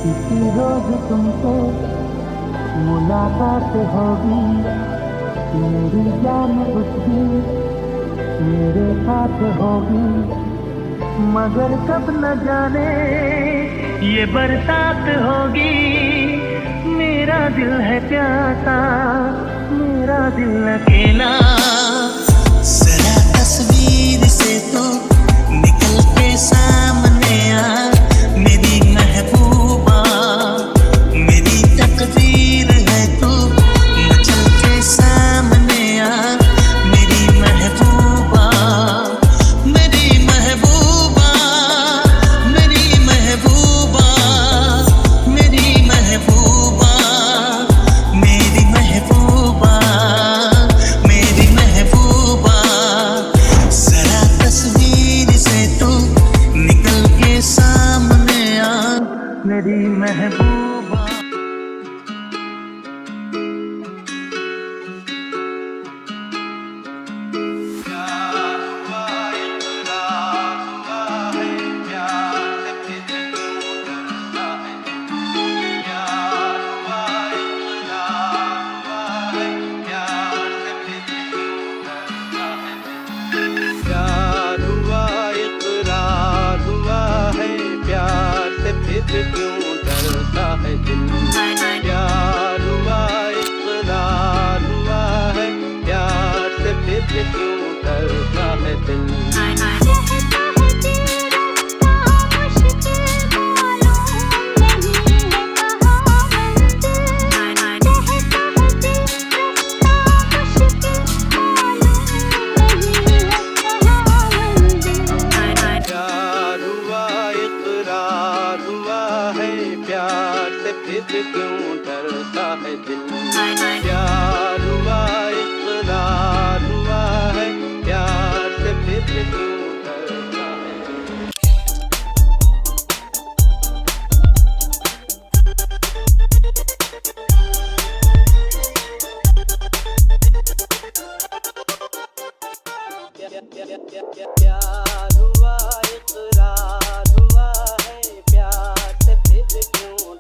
किसी रोज तुमसे मुलाकात होगी, मेरी जान उस दिन मेरे साथ होगी, मगर कब न जाने ये बरसात होगी। मेरा दिल है प्यासा, मेरा दिल अकेला। जरा तस्वीर से तो निकल के सामने आ, मेरी महबूबा, मेरी तकदीर है तू, मचल के सामने आ, मेरी महबूबा, मेरी महबूबा, मेरी महबूबा, मेरी महबूबा, मेरी महबूबा, मेरी महबूबा। जरा तस्वीर से तू निकल के सामने आ, मेरी महबूबा। प्यार हुआ इकरार हुआ है, प्यार से फिर क्यों डरता है दिल। प्यार हुआ इकरार हुआ है, प्यार से फिर क्यों डरता है दिल। प्यार हुआ इकरार हुआ है, प्यार से फिर क्यों डरता है दिल। प्यार हुआ इकरार हुआ है, प्यार से फिर क्यों डरता है दिल। प्यार हुआ इकरार हुआ है, प्यार से फिर क्यों